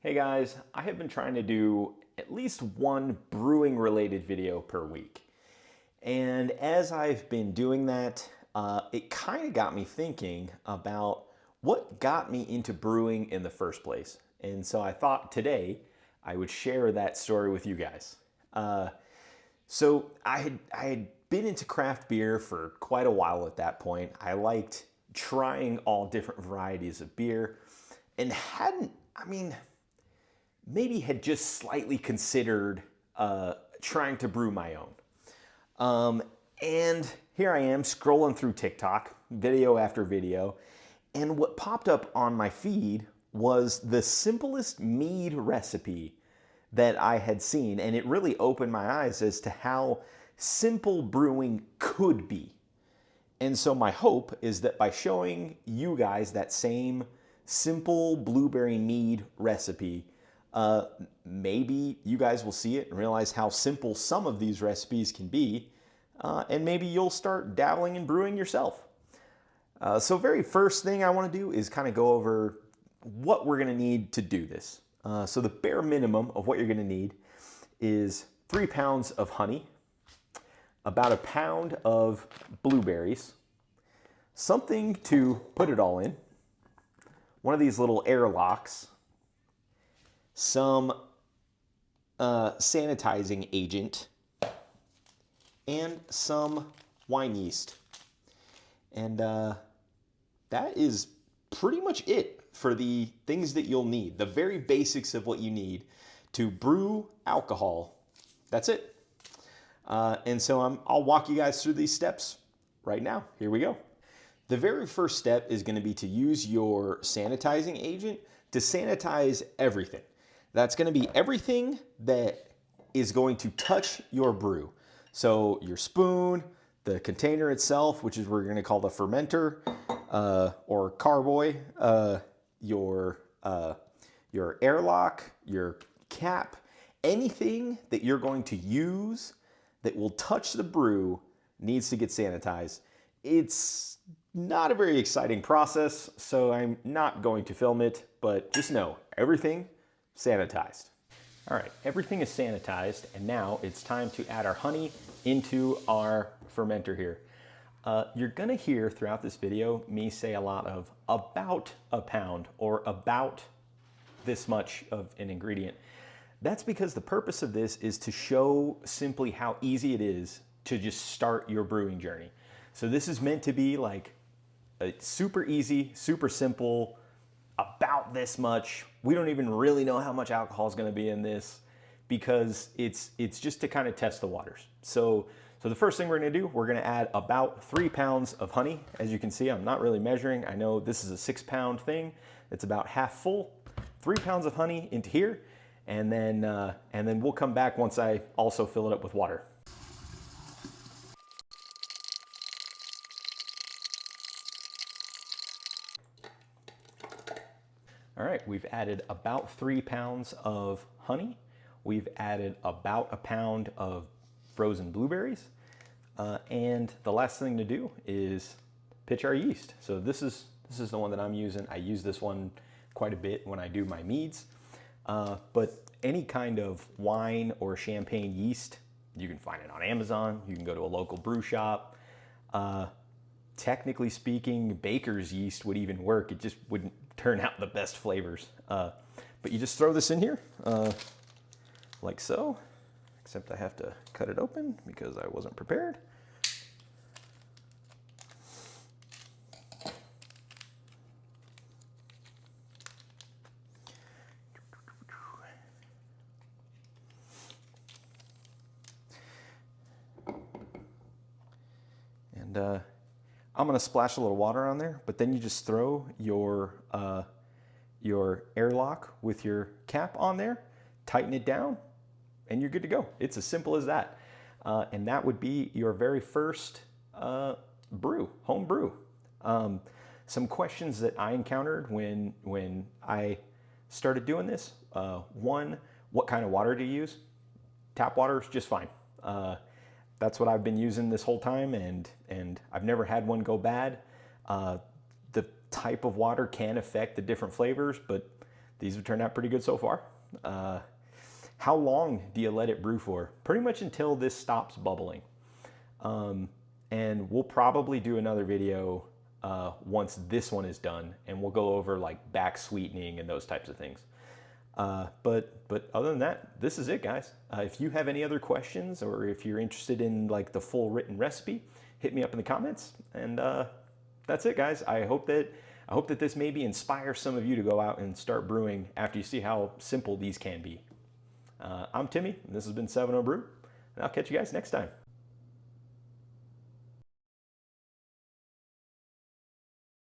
Hey guys, I have been trying to do at least one brewing related video per week. And as I've been doing that, it kind of got me thinking about what got me into brewing in the first place. And so I thought today I would share that story with you guys. So I had been into craft beer for quite a while at that point. I liked trying all different varieties of beer and maybe had just slightly considered trying to brew my own. And here I am scrolling through TikTok, video after video, and what popped up on my feed was the simplest mead recipe that I had seen, and it really opened my eyes as to how simple brewing could be. And so my hope is that by showing you guys that same simple blueberry mead recipe, maybe you guys will see it and realize how simple some of these recipes can be, and maybe you'll start dabbling in brewing yourself. So very first thing I want to do is kind of go over what we're going to need to do this. So the bare minimum of what you're going to need is 3 pounds of honey, about a pound of blueberries, something to put it all in, one of these little airlocks, some sanitizing agent, and some wine yeast. And that is pretty much it for the things that you'll need. The very basics of what you need to brew alcohol. That's it. And so I'll walk you guys through these steps right now. Here we go. The very first step is going to be to use your sanitizing agent to sanitize everything. That's going to be everything that is going to touch your brew. So your spoon, the container itself, which is what we're going to call the fermenter or carboy, your airlock, your cap, anything that you're going to use that will touch the brew needs to get sanitized. It's not a very exciting process, so I'm not going to film it, but just know everything sanitized. All right, everything is sanitized, and now it's time to add our honey into our fermenter here. You're gonna hear throughout this video me say a lot of about a pound or about this much of an ingredient. That's because the purpose of this is to show simply how easy it is to just start your brewing journey. So this is meant to be like a super easy, super simple, about this much. We don't even really know how much alcohol is going to be in this because it's just to kind of test the waters. So the first thing we're going to do, we're going to add about 3 pounds of honey. As you can see, I'm not really measuring. I know this is a 6-pound thing. It's about half full. 3 pounds of honey into here, and then we'll come back once I also fill it up with water. All right, we've added about 3 pounds of honey. We've added about a pound of frozen blueberries. And the last thing to do is pitch our yeast. So this is the one that I'm using. I use this one quite a bit when I do my meads. But any kind of wine or champagne yeast, you can find it on Amazon. You can go to a local brew shop. Technically speaking, baker's yeast would even work. It just wouldn't turn out the best flavors. But you just throw this in here, like so, except I have to cut it open because I wasn't prepared. And I'm gonna splash a little water on there, but then you just throw your airlock with your cap on there, tighten it down, and you're good to go. It's as simple as that. And that would be your very first home brew. Some questions that I encountered when I started doing this. One, what kind of water do you use? Tap water is just fine. That's what I've been using this whole time, and I've never had one go bad. The type of water can affect the different flavors, but these have turned out pretty good so far. How long do you let it brew for? Pretty much until this stops bubbling. And we'll probably do another video once this one is done, and we'll go over like back sweetening and those types of things. But other than that, this is it, guys. If you have any other questions, or if you're interested in like the full written recipe, hit me up in the comments. And that's it, guys. I hope that this maybe inspires some of you to go out and start brewing after you see how simple these can be. I'm Timmy, and this has been 7-0 Brew, and I'll catch you guys next time.